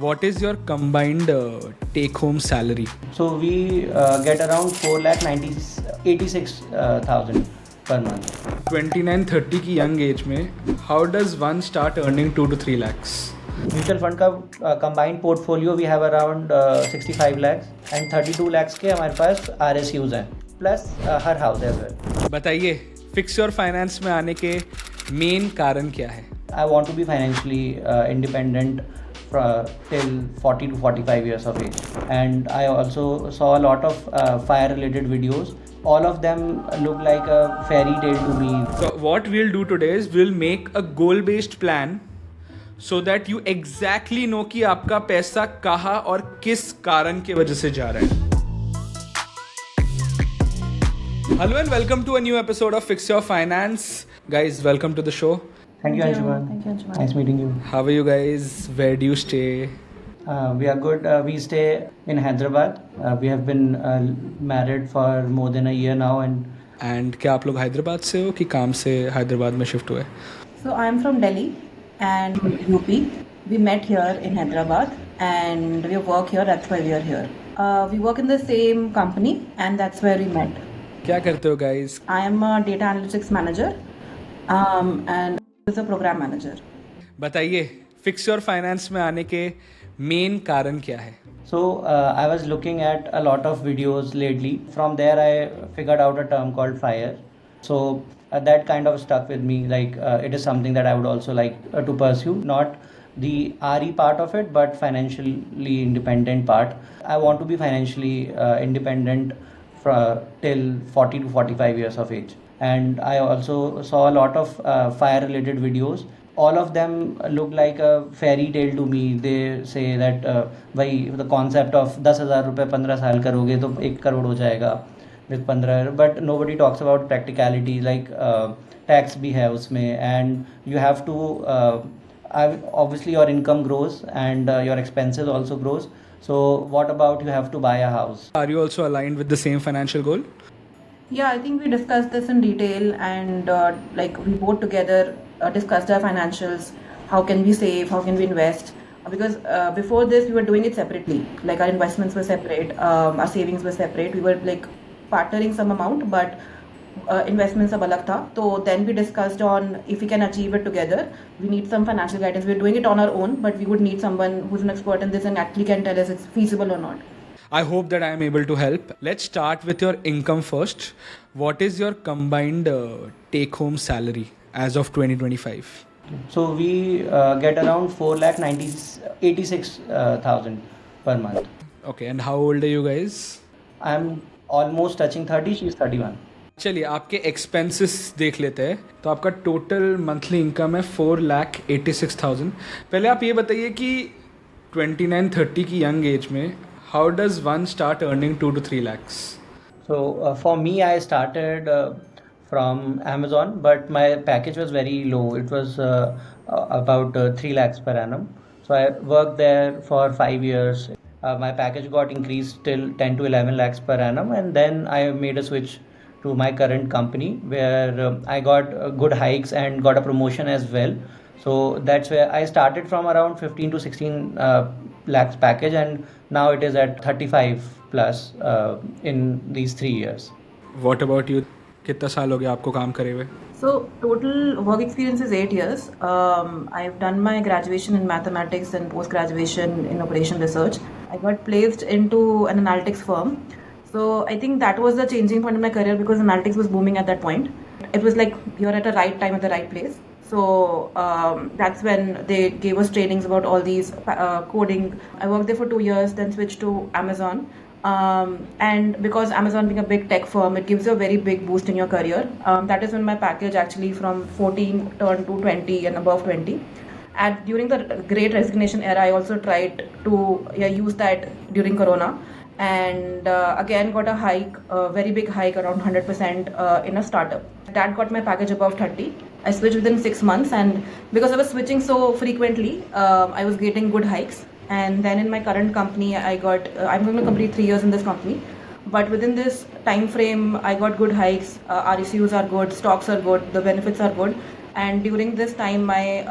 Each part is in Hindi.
What is your combined take-home salary? So we get around 4,86,000 per month. 29-30 की young age में how does one start earning 2 to 3 lakhs? Mutual fund का combined portfolio we have around 65 lakhs and 32 lakhs के हमारे पास RSUs हैं plus her house as well. बताइए फिक्स योर फाइनेंस में आने के मेन कारण क्या है? I want to be financially independent till 40 to 45 years of age. And I also saw a lot of fire related videos. All of them look like a fairy tale to me. So what we'll do today is we'll make a goal based plan so that you exactly know कि आपका पैसा कहाँ और किस कारण के वजह से जा रहा है. Hello and welcome to a new episode of Fix Your Finance. Guys, welcome to the show. Thank you, Anshuman. Thank you, Anshuman. Nice meeting you. How are you guys? Where do you stay? We are good. We stay in Hyderabad. We have been married for more than a year now. And क्या आप लोग हैदराबाद से हो कि काम से हैदराबाद में शिफ्ट हुए? So I'm from Delhi and UP. We met here in Hyderabad and we work here. That's why we are here. We work in the same company and that's where we met. क्या करते हो guys? I am a data analytics manager and is a program manager. बताइए फिक्स योर फाइनेंस में आने के मेन कारण क्या है? So I was looking at a lot of videos lately. From there, I figured out a term called FIRE. So that kind of stuck with me. Like it is something that I would also like to pursue. Not the RE part of it, but financially independent part. I want to be financially independent till 40 to 45 years of age. And I also saw a lot of fire-related videos. All of them look like a fairy tale to me. They say that भाई the concept of 10,000 रुपये 15 साल करोगे तो 1 करोड़ हो जाएगा with 15. But nobody talks about practicality like tax भी है उसमें and you have to obviously your income grows and your expenses also grows. So what about you have to buy a house? Are you also aligned with the same financial goal? Yeah, I think we discussed this in detail and like we both together discussed our financials. How can we save? How can we invest? Because before this we were doing it separately. Like our investments were separate, our savings were separate. We were like partnering some amount, but investments सब अलग था. So then we discussed on if we can achieve it together. We need some financial guidance. We're doing it on our own, but we would need someone who's an expert in this and actually can tell us it's feasible or not. I hope that I am able to help. Let's start with your income first. What is your combined take-home salary as of 2025? So we get around 4,86,000 per month. Okay, and how old are you guys? I'm almost touching 30. She's 31. चलिए आपके एक्सपेंसेस देख लेते हैं. तो आपका टोटल मंथली इनकम है 4,86,000. पहले आप ये बताइए कि 29-30 की यंग एज में how does one start earning 2 to 3 lakhs? So for me, I started from Amazon, but my package was very low. It was about 3 lakhs per annum. So I worked there for 5 years. My package got increased till 10 to 11 lakhs per annum, and then I made a switch to my current company where I got good hikes and got a promotion as well. So that's where I started from around 15 to 16 lakhs package, and now it is at 35 plus in these 3 years. What about you? कितना साल हो गया आपको काम करे हुए? So total work experience is 8 years. I've done my graduation in mathematics and post-graduation in operation research. I got placed into an analytics firm. So I think that was the changing point in my career because analytics was booming at that point. It was like you're at the right time at the right place. So that's when they gave us trainings about all these coding. I worked there for 2 years, then switched to Amazon. And because Amazon being a big tech firm, it gives you a very big boost in your career. That is when my package actually from 14 turned to 20 and above 20. During the Great Resignation era, I also tried to use that during Corona. And again got a hike, a very big hike around 100% in a startup. That got my package above 30. I switched within 6 months, and because I was switching so frequently, I was getting good hikes. And then in my current company, I'm going to complete 3 years in this company. But within this time frame, I got good hikes. RSUs are good, stocks are good, the benefits are good. And during this time, my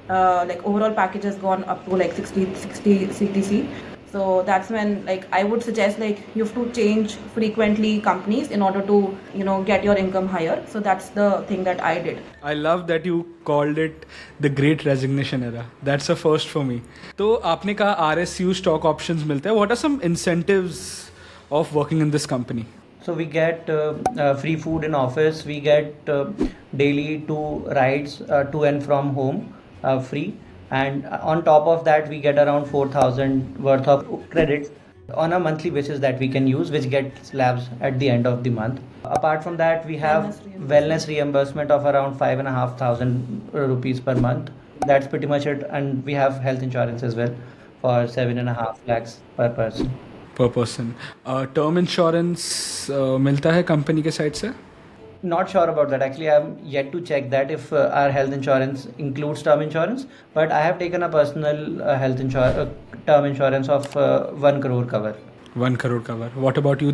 like overall package has gone up to like 60 CTC. So that's when like I would suggest like you have to change frequently companies in order to get your income higher. So that's the thing that I did. I love that you called it the great resignation era. That's a first for me. तो आपने कहा RSU stock options मिलते हैं. What are some incentives of working in this company? So we get free food in office. We get daily 2 rides to and from home free, and on top of that we get around 4,000 worth of credits on a monthly basis that we can use, which gets lapsed at the end of the month. Apart from that, we have wellness reimbursement of around 5,500 rupees per month. That's pretty much it, and we have health insurance as well for 7.5 lakhs per person. Per person. Term insurance मिलता है कंपनी के साइड से? Not sure about that. Actually, I'm yet to check that if our health insurance includes term insurance. But I have taken a personal term insurance of 1 crore cover. 1 crore cover. What about you?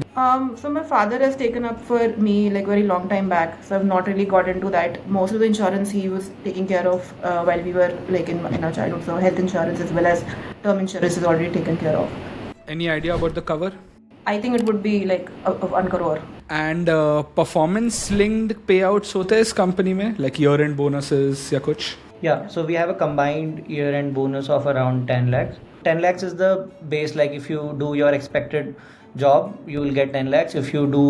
So my father has taken up for me like very long time back. So I've not really got into that. Most of the insurance he was taking care of while we were like in our childhood. So health insurance as well as term insurance is already taken care of. Any idea about the cover? I think it would be like 1 crore. And performance linked payouts होते हैं इस कंपनी में, like year end bonuses या कुछ? Yeah, so we have a combined year-end bonus of around 10 lakhs. 10 lakhs is the base. Like if you do your expected job, you will get 10 lakhs. If you do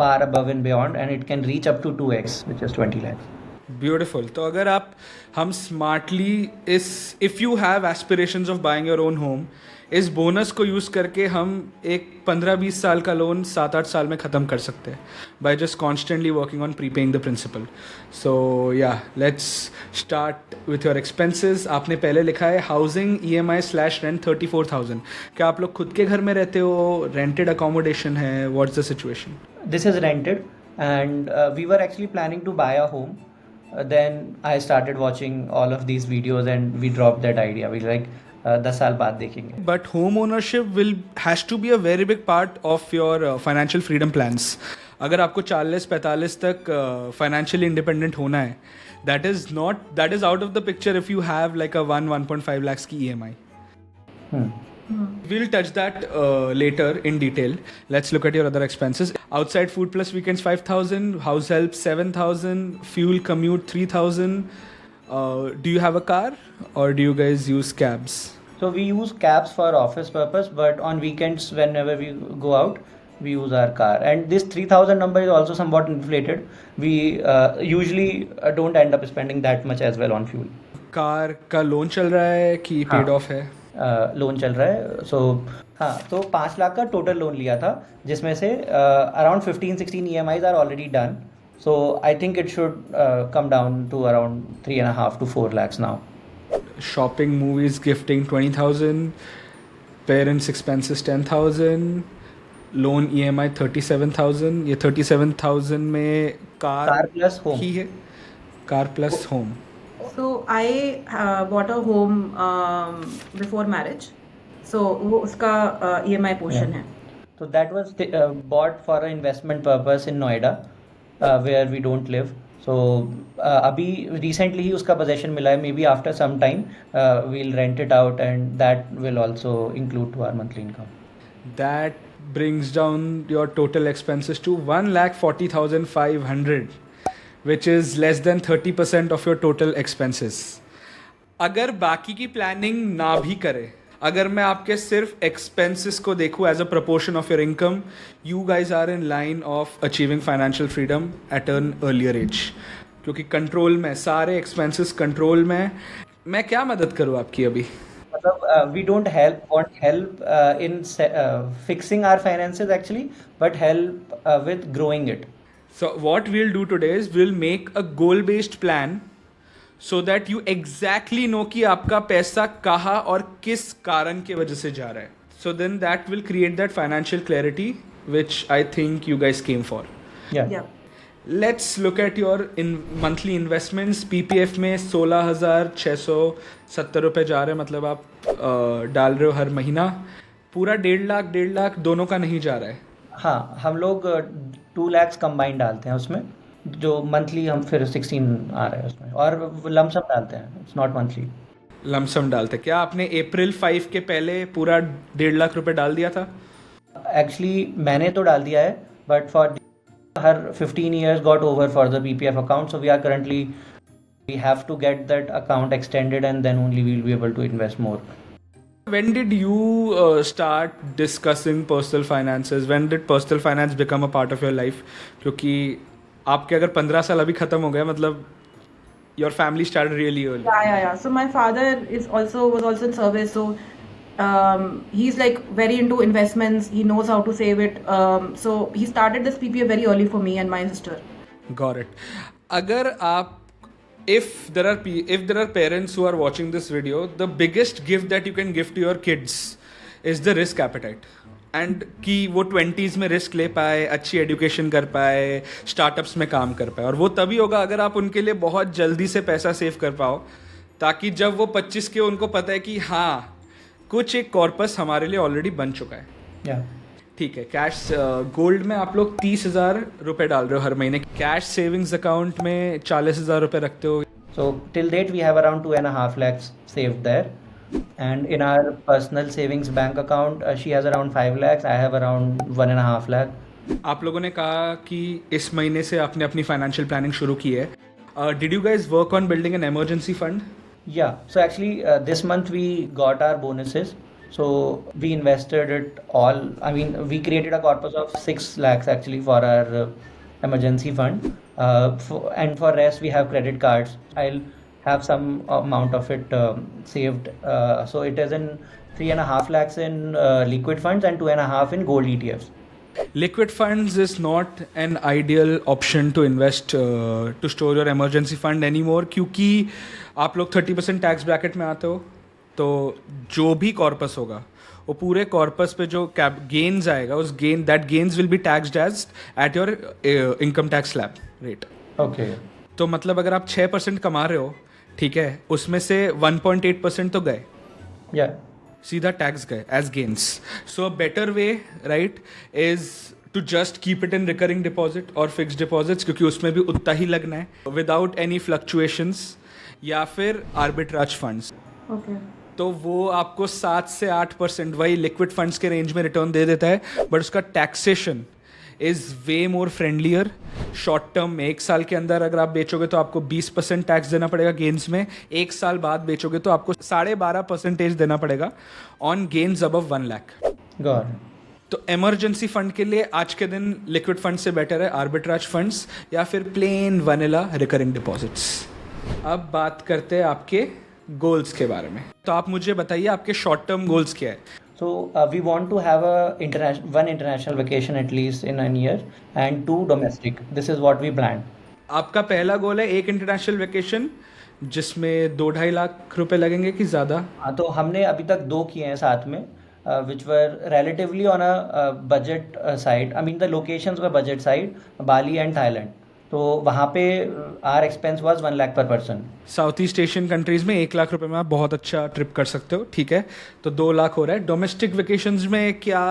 far above and beyond, and it can reach up to 2x, which is 20 lakhs. Beautiful. तो अगर हम smartly if you have aspirations of buying your own home, इस बोनस को यूज़ करके हम एक 15-20 साल का लोन 7-8 साल में ख़त्म कर सकते हैं by just constantly working on prepaying the principal. So yeah let's start with your expenses. आपने पहले लिखा है हाउसिंग EMI/रेंट 34,000. क्या आप लोग खुद के घर में रहते हो, रेंटेड अकोमोडेशन है, what's the situation? This is rented, and we were actually planning to buy a home. Then I started watching all of these videos, and we dropped that idea. We like 10 साल बाद देखेंगे. But home ownership has to be a very big part of your financial freedom plans. अगर आपको 40-45 तक financially independent होना है, that is out of the picture if you have like a 1.5 lakhs की EMI. We'll touch that later in detail. Let's look at your other expenses. Outside food plus weekends 5,000, house help 7,000, fuel commute 3,000. Do you have a car or do you guys use cabs? So we use cabs for office purpose, but on weekends whenever we go out, we use our car. And this 3,000 number is also somewhat inflated. We usually don't end up spending that much as well on fuel. Car का लोन चल रहा है कि पेड ऑफ है? लोन चल रहा है. सो हाँ, तो 5 लाख का टोटल लोन लिया था, जिसमें से around 15-16 EMIs are already done. So I think it should come down to around 3.5 to 4 lakhs now. Shopping, movies, gifting 20,000, parents expenses 10,000, loan EMI 37,000. ये 37,000 में कार plus home ही है, car plus home. So I bought a home before marriage. So वो उसका EMI portion है. So that was bought for an investment purpose in Noida, where we don't live. So अभी recently ही उसका possession मिला है. Maybe after some time we'll rent it out, and that will also include to our monthly income. That brings down your total expenses to 1,40,500, which is less than 30% of your total expenses. अगर बाकी की प्लानिंग ना भी करे, अगर मैं आपके सिर्फ एक्सपेंसेस को देखूँ as a proportion of your income, you guys are in line of achieving financial freedom at an earlier age. क्योंकि कंट्रोल में सारे एक्सपेंसेस कंट्रोल में. मैं क्या मदद करूँ आपकी अभी? मतलब we don't want help in fixing our finances actually, but help with growing it. So what we'll do today is we'll make a goal based plan so that you exactly know कि आपका पैसा कहाँ और किस कारण के वजह से जा रहा है. So then that will create that financial clarity which I think you guys came for. Yeah. Let's look at your monthly investments. PPF में 16,670 रुपये जा रहे हैं. मतलब आप डाल रहे हो हर महीना. पूरा 1.5 लाख दोनों का नहीं जा रहा है. हाँ, हम लोग 2 lakhs कंबाइंड डालते हैं उसमें, जो मंथली हम फिर 16 आ रहा है उसमें, और लमसम डालते हैं, इट्स नॉट मंथली। लमसम डालते? क्या आपने अप्रैल 5 के पहले पूरा 1.5 लाख रुपए डाल दिया था? एक्चुअली मैंने तो डाल दिया है, but for her 15 years got over for the PPF account, so we are currently, we have to get that account extended and then only we'll be able to invest more. When did you start discussing personal finances? When did personal finance become a part of your life? क्योंकि आपके अगर 15 साल अभी खत्म हो गए, मतलब your family started really early. Yeah. So my father was also in service. So he's like very into investments. He knows how to save it. So he started this PPF very early for me and my sister. Got it. अगर आप if there are parents who are watching this video, the biggest gift that you can give to your kids is the risk appetite. And कि वो 20s में रिस्क ले पाए, अच्छी एजुकेशन कर पाए, स्टार्टअप्स में काम कर पाए, और वो तभी होगा अगर आप उनके लिए बहुत जल्दी से पैसा सेव कर पाओ, ताकि जब वो 25 के उनको पता है कि हाँ कुछ एक कॉर्पस हमारे लिए ऑलरेडी बन चुका है। ठीक है। कैश गोल्ड में आप लोग 30,000 रुपये डाल रहे हो हर महीने, कैश सेविंग्स अकाउंट में 40,000 रुपये रखते हो। So till date we have around 2.5 lakhs saved there, and in our personal savings bank account she has around 5 lakhs, I have around 1.5 lakh. आप लोगों ने कहा कि इस महीने से आपने अपनी फाइनेंशियल प्लानिंग शुरू की है। Did you guys work on building an emergency fund? Yeah, so actually this month we got our bonuses, so we invested it all. I mean, we created a corpus of 6 lakhs actually for our emergency fund, and for rest we have credit cards. I'll have some amount of it saved, so it is in 3.5 lakhs in liquid funds and 2.5 in gold ETFs. Liquid funds is not an ideal option to invest to store your emergency fund anymore, क्योंकि आप लोग 30% टैक्स ब्रैकेट में आते हो, तो जो भी कॉर्पस होगा वो पूरे कॉर्पस पे जो गेन्स आएगा, उस that gains will be taxed as at your income tax slab rate. Okay. तो मतलब अगर आप 6% कमा रहे हो, ठीक है, उसमें से 1.8% तो गए, Yeah. सीधा टैक्स गए as gains. So a better way right is to just keep it in recurring deposit और फिक्स डिपॉजिट्स, क्योंकि उसमें भी उतना ही लगना है विदाउट एनी फ्लक्चुएशंस, या फिर आर्बिट्राज फंड्स। Okay. तो वो आपको 7 से 8% वही लिक्विड फंड्स के रेंज में रिटर्न दे देता है, बट उसका taxation is way more friendlier. Short term में 1 साल के अंदर अगर आप बेचोगे तो आपको 20% टैक्स देना पड़ेगा गेन्स में, 1 साल बाद बेचोगे तो आपको 12.5% देना पड़ेगा on gains above 1 lakh. Got it. तो इमरजेंसी फंड के लिए आज के दिन लिक्विड फंड से बेटर है आर्बिट्राज फंड्स या फिर प्लेन वनीला रिकरिंग डिपॉजिट्स। अब बात करते हैं आपके गोल्स के बारे में। तो आप मुझे बताइए आपके शॉर्ट टर्म गोल्स क्या है? So we want to have one international vacation at least in a year and 2 domestic. This is what we planned. आपका पहला गोल है एक इंटरनेशनल वेकेशन जिसमें 2-2.5 लाख रुपए लगेंगे कि ज़्यादा? हाँ, तो हमने अभी तक 2 किए हैं साथ में, which were relatively on a budget side. I mean the locations were budget side, Bali and Thailand. तो वहाँ पे आर एक्सपेंस वाज 1 लाख पर person. South east Asian countries में 1 लाख रुपए में आप बहुत अच्छा ट्रिप कर सकते हो, ठीक है, तो 2 लाख हो रहा है। डोमेस्टिक वेकेशंस में क्या?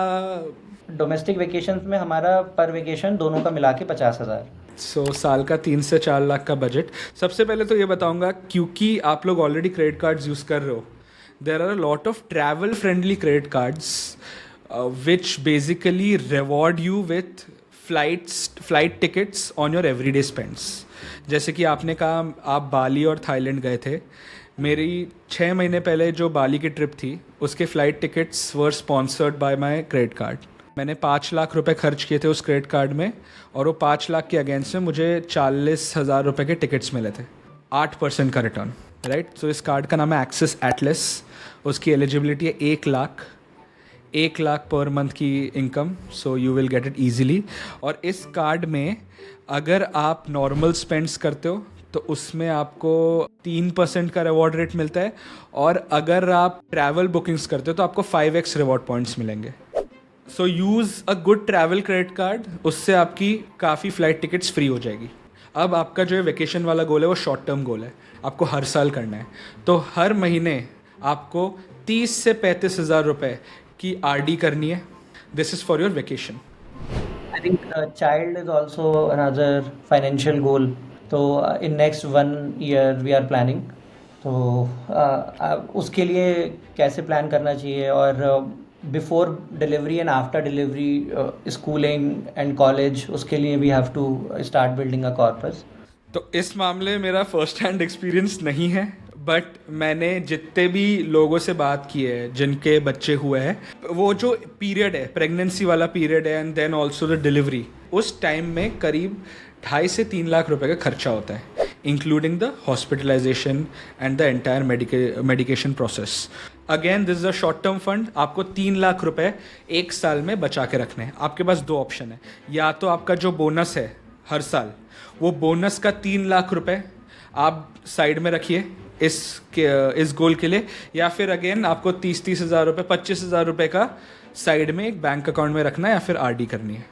डोमेस्टिक वेकेशंस में हमारा पर वेकेशन दोनों का मिला के 50,000। सो साल का 3 से 4 लाख का बजट। सबसे पहले तो ये बताऊंगा, क्योंकि आप लोग ऑलरेडी क्रेडिट कार्ड्स यूज़ कर रहे हो, there are a lot of travel friendly credit cards which basically reward you with flight tickets on your everyday spends. जैसे कि आपने कहा आप बाली और थाईलैंड गए थे, मेरी 6 महीने पहले जो बाली की ट्रिप थी उसके flight tickets were sponsored by my credit card. मैंने 5 लाख रुपए खर्च किए थे उस क्रेडिट कार्ड में, और वो 5 लाख के अगेंस्ट में मुझे 40,000 रुपये के टिकट्स मिले थे, 8% का रिटर्न, राइट। सो इस कार्ड का नाम है एक्सिस एटलस, उसकी एलिजिबिलिटी है 1 लाख पर मंथ की income, so you will get it easily. और इस कार्ड में अगर आप नॉर्मल स्पेंड्स करते हो तो उसमें आपको 3% का रिवॉर्ड रेट मिलता है, और अगर आप ट्रैवल बुकिंग्स करते हो तो आपको 5x रिवॉर्ड पॉइंट्स मिलेंगे। So use a good travel credit card, उससे आपकी काफ़ी फ़्लाइट टिकट्स फ्री हो जाएगी। अब आपका जो है वेकेशन वाला गोल है वो शॉर्ट टर्म गोल है, आपको हर साल करना है, तो हर महीने आपको 30 से 35 हज़ार रुपये की RD करनी है। This is for your vacation. I think child is also another financial goal. So in next 1 year we are planning. तो उसके लिए कैसे प्लान करना चाहिए और before delivery and after delivery schooling and college उसके लिए we have to start building a corpus. तो इस मामले में मेरा फर्स्ट हैंड एक्सपीरियंस नहीं है, बट मैंने जितने भी लोगों से बात की है जिनके बच्चे हुए हैं, वो जो पीरियड है, प्रेगनेंसी वाला पीरियड है and then also the delivery, उस टाइम में करीब 2.5 से 3 लाख रुपए का खर्चा होता है, including the hospitalisation and the entire medication process. Again this is a short term fund. आपको 3 लाख रुपए 1 साल में बचा के रखने हैं. आपके पास 2 ऑप्शन है, या तो आपका जो बोनस है हर साल, वो बोनस का 3 लाख रुपए आप साइड में रखिए इस गोल के लिए, या फिर अगेन आपको 30 हज़ार रुपये 25 हज़ार रुपये का साइड में एक बैंक अकाउंट में रखना है या फिर आरडी करनी है.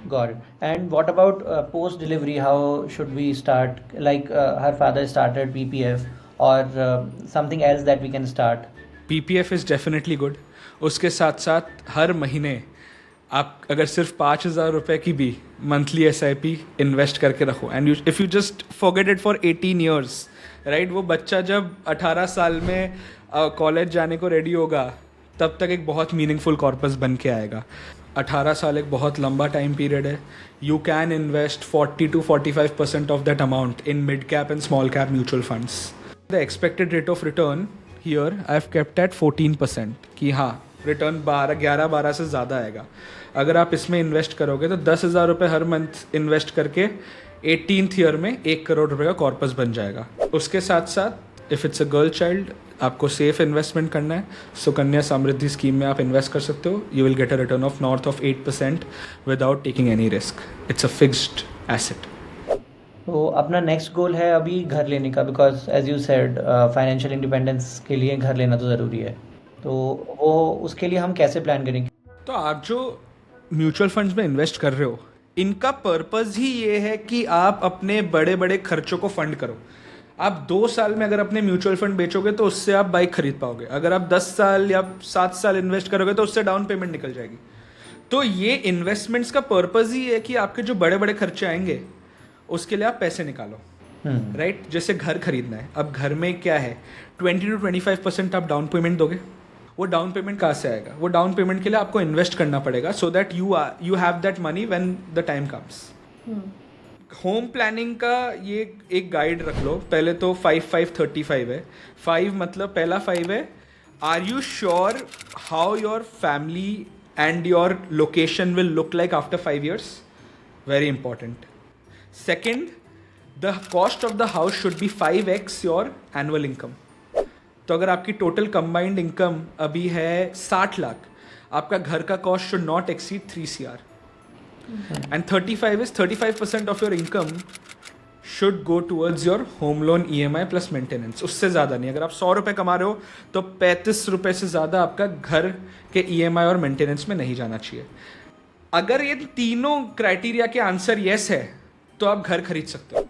Got it. And what about post delivery? How should we start? Like her father started PPF or something else that we can start? PPF is definitely good. उसके साथ साथ हर महीने आप अगर सिर्फ 5,000 रुपये की भी मंथली SIP इन्वेस्ट करके रखो, and if you just forget it for 18 years, right, वो बच्चा जब 18 साल में कॉलेज जाने को रेडी होगा तब तक एक बहुत मीनिंगफुल कॉर्पस बन के आएगा. 18 साल एक बहुत लंबा टाइम पीरियड है. You can invest 40 to 45% of that amount in mid cap and small cap mutual funds. The expected rate of return here I have kept at 14%, कि हाँ रिटर्न 11-12 से ज़्यादा आएगा. अगर आप इसमें इन्वेस्ट करोगे तो 10,000 रुपये हर मंथ इन्वेस्ट करके 18th ईयर में 1 करोड़ रुपये का कॉर्पस बन जाएगा. उसके साथ साथ if it's a girl child, आपको सेफ इन्वेस्टमेंट करना है, सुकन्या समृद्धि स्कीम में आप इन्वेस्ट कर सकते हो. You will get a return of north of 8% without taking any risk. It's a fixed asset. तो अपना नेक्स्ट गोल है अभी घर लेने का, because as you said financial independence के लिए घर लेना तो ज़रूरी है. तो वो उसके लिए हम कैसे प्लान करेंगे? तो आप जो म्यूचुअल फंड्स में इन्वेस्ट कर रहे हो, इनका पर्पज़ ही ये है कि आप अपने बड़े बड़े खर्चों को फंड करो. आप 2 साल में अगर अपने म्यूचुअल फंड बेचोगे तो उससे आप बाइक खरीद पाओगे. अगर आप 10 साल या 7 साल इन्वेस्ट करोगे तो उससे डाउन पेमेंट निकल जाएगी. तो ये इन्वेस्टमेंट्स का पर्पज़ ही है कि आपके जो बड़े बड़े खर्चे आएंगे उसके लिए आप पैसे निकालो, राइट. जैसे घर खरीदना है, अब घर में क्या है, 20 to 25% आप डाउन पेमेंट दोगे. वो डाउन पेमेंट कहाँ से आएगा? वो डाउन पेमेंट के लिए आपको इन्वेस्ट करना पड़ेगा, so that you have that money when the time comes. Home planning का ये एक गाइड रख लो. पहले तो 5-5-35 है. 5 मतलब पहला 5 है, are you sure how your family and your location will look like after 5 years? Very important. Second, the cost of the house should be 5x your annual income. तो अगर आपकी टोटल कंबाइंड इनकम अभी है 60 लाख, आपका घर का cost should not exceed 3 CR. And 35% of your income should go towards your home loan EMI plus maintenance. उससे ज़्यादा नहीं. अगर आप 100 रुपये कमा रहे हो तो 35 रुपये से ज़्यादा आपका घर के EMI और मेंटेनेंस में नहीं जाना चाहिए. अगर ये तीनों क्राइटेरिया के आंसर येस है तो आप घर खरीद सकते हो.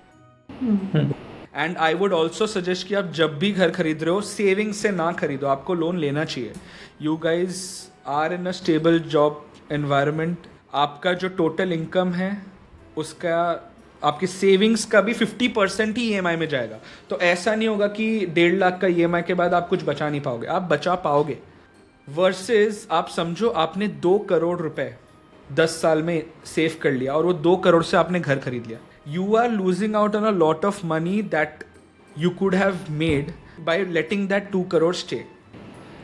And I would also suggest कि आप जब भी घर खरीद रहे हो सेविंग से ना खरीदो, आपको लोन लेना चाहिए. You guys are in a stable job environment. आपका जो टोटल इनकम है उसका आपकी सेविंग्स का भी 50% ही EMI में जाएगा. तो ऐसा नहीं होगा कि 1.5 लाख का EMI के बाद आप कुछ बचा नहीं पाओगे. आप बचा पाओगे. वर्सेस आप समझो आपने 2 करोड़ रुपए 10 साल में सेव कर लिया और वो 2 करोड़ से आपने घर खरीद लिया. You are losing out on a lot of money that you could have made by letting that 2 crore stay.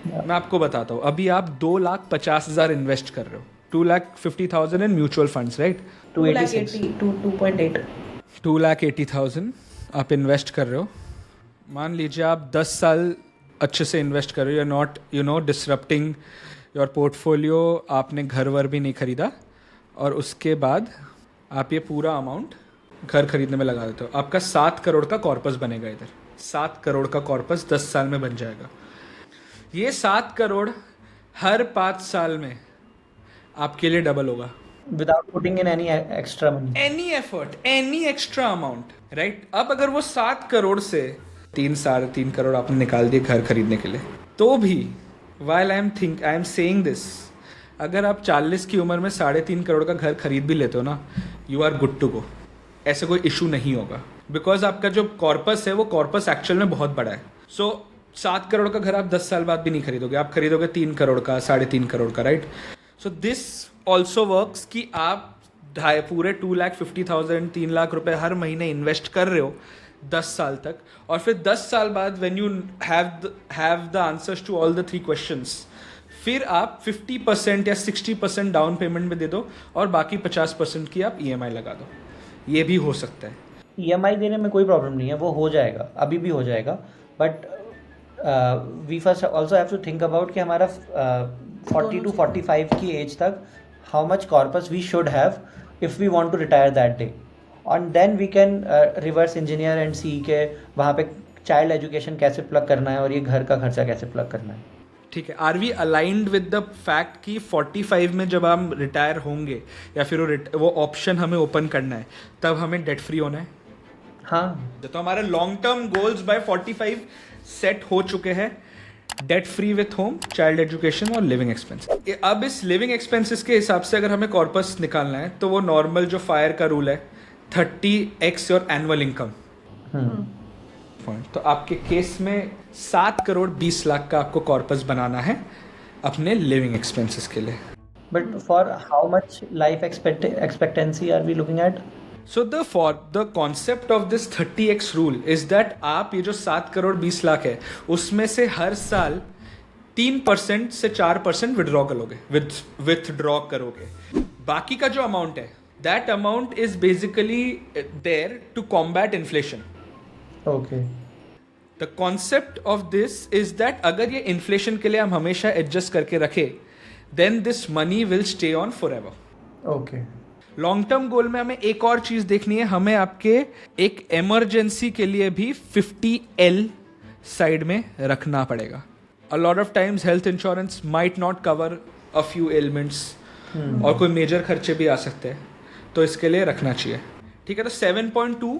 मैं आपको बताता हूँ. अभी आप 2,50,000 इन्वेस्ट कर रहे हो. 2,50,000 in mutual funds, right? 2,80,000 to 2.8. 2,80,000 आप इन्वेस्ट कर रहे हो. मान लीजिए आप 10 साल अच्छे से इन्वेस्ट कर रहे हो. You not disrupting your portfolio. आपने घर वर भी नहीं खरीदा और उसके बाद आप ये पूरा अमाउंट घर खरीदने में लगा देते हो. आपका 7 करोड़ का कॉर्पस बनेगा. इधर 7 करोड़ का कॉर्पस 10 साल में बन जाएगा. ये 7 करोड़ हर 5 साल में आपके लिए डबल होगा. Without putting in any extra money, any effort, any extra amount, right. अब अगर वो 7 करोड़ से 3-3.5 करोड़ आपने निकाल दिए घर खरीदने के लिए, तो भी while I am saying this, अगर आप 40 की उम्र में 3.5 करोड़ का घर खरीद भी लेते हो ना, you are good to go, ऐसे कोई इशू नहीं होगा, बिकॉज आपका जो कॉर्पस है वो कॉर्पस एक्चुअल में बहुत बड़ा है. सो 7 करोड़ का घर आप 10 साल बाद भी नहीं खरीदोगे, आप खरीदोगे 3 करोड़ का, 3.5 करोड़ का, right. So this also works कि आप पूरे 2,50,000 3 लाख रुपए हर महीने इन्वेस्ट कर रहे हो 10 साल तक, और फिर 10 साल बाद when you have the answers to all the 3 questions, फिर आप 50% या 60% डाउन पेमेंट में दे दो और बाकी 50% की आप EMI लगा दो. ये भी हो सकता है. EMI देने में कोई प्रॉब्लम नहीं है, वो हो जाएगा, अभी भी हो जाएगा. But we first also have to think about कि हमारा 40 to 45 की एज तक how much corpus we should have if we want to retire that day, and then we can reverse engineer and see के वहाँ पे चाइल्ड एजुकेशन कैसे प्लग करना है और ये घर का खर्चा कैसे प्लग करना है. ठीक है. Are we aligned with the fact कि 45 में जब हम रिटायर होंगे या फिर वो ऑप्शन हमें ओपन करना है, तब हमें डेट फ्री होना है? हाँ, तो हमारे long term goals by 45 set हो चुके हैं. Debt free with home, child education और लिविंग एक्सपेंस. अब इस लिविंग एक्सपेंसेस के हिसाब से अगर हमें कॉर्पस निकालना है तो वो नॉर्मल जो फायर का रूल है 30x योर एनुअल इनकम. तो आपके केस में 7 करोड़ 20 लाख का आपको कॉर्पस बनाना है अपने लिविंग एक्सपेंसेस के लिए. But for how much life expectancy are we looking at? So the concept of this 30x rule is that आप ये जो 7 करोड़ 20 लाख है उसमें से हर साल 3% से 4% विथड्रॉ करोगे. बाकी का जो अमाउंट है that amount is basically there to combat inflation. Okay. The concept of this is that अगर ये इन्फ्लेशन के लिए हम हमेशा एडजस्ट करके रखें then this money will stay on forever. Okay. Long term goal में हमें एक और चीज देखनी है, हमें आपके एक इमरजेंसी के लिए भी 50L साइड में रखना पड़ेगा. अ lot of times health insurance might not cover a few elements और कोई मेजर खर्चे भी आ सकते हैं, तो इसके लिए रखना चाहिए. ठीक है. तो 7.2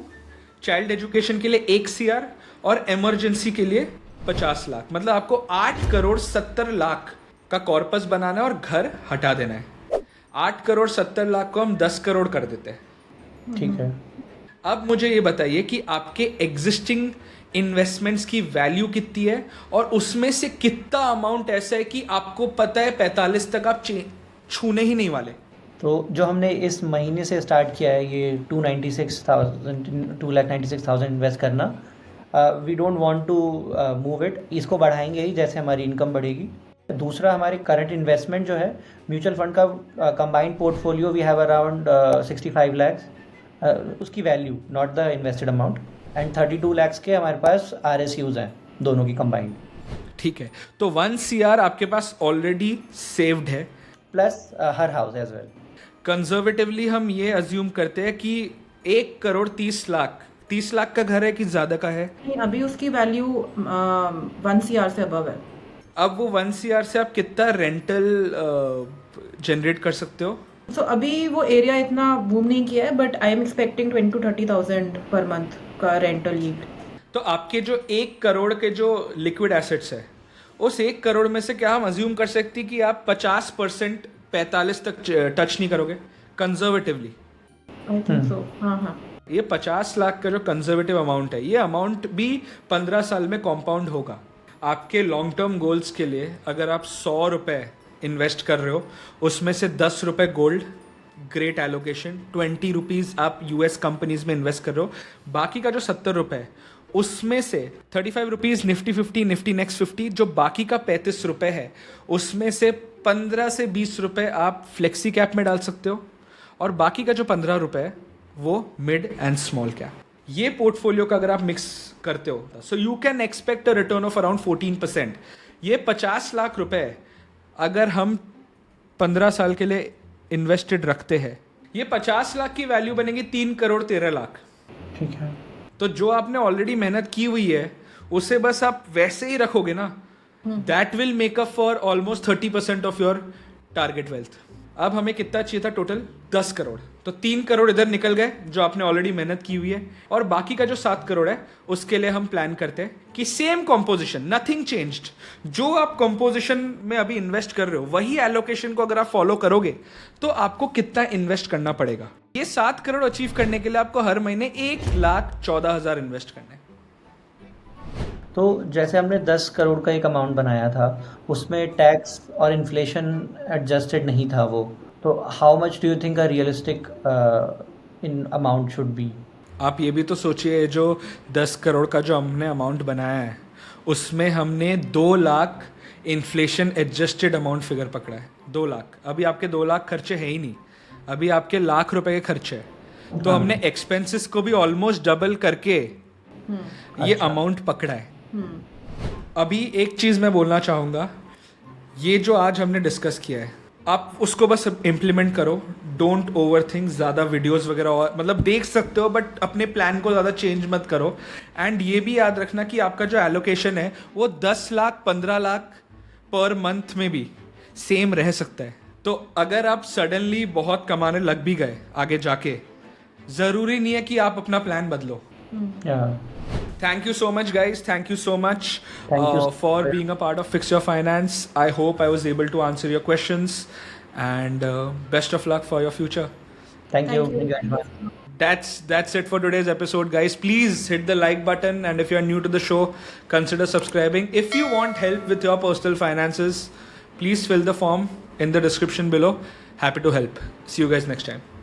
चाइल्ड एजुकेशन के लिए 1 CR और इमरजेंसी के लिए 50 लाख, मतलब आपको 8 करोड़ 70 लाख का कॉर्पस बनाना है और घर हटा देना है. 8 करोड़ 70 लाख को हम 10 करोड़ कर देते हैं. ठीक है. अब मुझे ये बताइए कि आपके एग्जिस्टिंग इन्वेस्टमेंट्स की वैल्यू कितनी है और उसमें से कितना अमाउंट ऐसा है कि आपको पता है 45 तक आप छूने ही नहीं वाले. तो जो हमने इस महीने से स्टार्ट किया है ये 2,96,000 इन्वेस्ट करना, we don't want to move it. इसको बढ़ाएंगे ही जैसे हमारी इनकम बढ़ेगी. दूसरा, हमारे करंट इन्वेस्टमेंट जो है म्यूचुअल फंड का combined portfolio we have around 65 lakhs, उसकी value not the invested amount, and 32 lakhs के हमारे पास RSUs हैं दोनों की कंबाइंड. ठीक है. तो 1 CR आपके पास ऑलरेडी सेव्ड है, plus her house as well. Conservatively हम ये अज्यूम करते हैं कि 1 करोड़ 30 लाख का घर है कि ज्यादा का है? अभी उसकी वैल्यू 1 CR से अबव है. अब वो 1 CR से आप कितना रेंटल जनरेट कर सकते हो? सो अभी वो एरिया इतना बूम नहीं किया है, but I am expecting 20 to 30,000 per month का रेंटल यील्ड. तो आपके जो 1 करोड़ के जो लिक्विड एसेट्स है, उस 1 करोड़ में से क्या हम अज्यूम कर सकते हैं कि आप 50% 45 तक टच नहीं करोगे कंजर्वेटिवली? I think so. हाँ. ये 50 लाख का जो कंजर्वेटिव अमाउंट है, ये अमाउंट भी 15 साल में कॉम्पाउंड होगा. आपके लॉन्ग टर्म गोल्स के लिए अगर आप 100 रुपये इन्वेस्ट कर रहे हो, उसमें से 10 रुपये गोल्ड, ग्रेट एलोकेशन, 20 रुपीज़ आप US कंपनीज में इन्वेस्ट कर रहे हो, बाकी का जो 70 रुपये उसमें से 35 रुपीज़ निफ्टी 50, निफ्टी नेक्स्ट 50, जो बाकी का 35 रुपये है उसमें से 15 से 20 रुपये आप फ्लेक्सी कैप में डाल सकते हो और बाकी का जो 15 रुपये वो मिड एंड स्मॉल कैप. ये पोर्टफोलियो का अगर आप मिक्स करते हो so you can expect a return of around 14%. ये 50 लाख रुपए अगर हम 15 साल के लिए इन्वेस्टेड रखते हैं, ये 50 लाख की वैल्यू बनेगी 3 करोड़ 13 लाख. ठीक है. तो जो आपने ऑलरेडी मेहनत की हुई है उसे बस आप वैसे ही रखोगे ना, that will make up for almost 30% of your target wealth. अब हमें कितना चाहिए था टोटल? 10 करोड़। तो 3 करोड़ इधर निकल गए जो आपने ऑलरेडी मेहनत की हुई है, और बाकी का जो 7 करोड़ है उसके लिए हम प्लान करते हैं कि सेम कॉम्पोजिशन, नथिंग चेंज्ड, जो आप कॉम्पोजिशन में अभी इन्वेस्ट कर रहे हो वही एलोकेशन को अगर आप फॉलो करोगे तो आपको कितना इन्वेस्ट करना पड़ेगा। ये 7 करोड़ अचीव करने के लिए आपको हर महीने 1,14,000 इन्वेस्ट करना है। तो जैसे हमने 10 करोड़ का एक अमाउंट बनाया था, उसमें टैक्स और इन्फ्लेशन एडजस्टेड नहीं था वो, तो how much do you think a realistic in amount should be? आप ये भी तो सोचिए, जो 10 करोड़ का जो हमने अमाउंट बनाया है उसमें हमने 2 lakh inflation adjusted amount figure पकड़ा है। 2 लाख, अभी आपके 2 लाख खर्चे है ही नहीं, अभी आपके लाख रुपए के खर्चे है। तो हमने एक्सपेंसेस को भी ऑलमोस्ट डबल करके ये अमाउंट पकड़ा है। अभी एक चीज मैं बोलना चाहूँगा, ये जो आज हमने डिस्कस किया है आप उसको बस इम्प्लीमेंट करो, डोंट ओवर थिंक। ज़्यादा वीडियोस वगैरह और मतलब देख सकते हो बट अपने प्लान को ज़्यादा चेंज मत करो। एंड ये भी याद रखना कि आपका जो एलोकेशन है वो 10 लाख 15 लाख पर मंथ में भी सेम रह सकता है। तो अगर आप सडनली बहुत कमाने लग भी गए आगे जाके, ज़रूरी नहीं है कि आप अपना प्लान बदलो। Thank you so much, guys. Thank you so much Thank you so for much. being a part of Fix Your Finance. I hope I was able to answer your questions, and best of luck for your future. Thank you. Thank you. Thank you very much. That's it for today's episode, guys. Please hit the like button, and if you are new to the show, consider subscribing. If you want help with your personal finances, please fill the form in the description below. Happy to help. See you guys next time.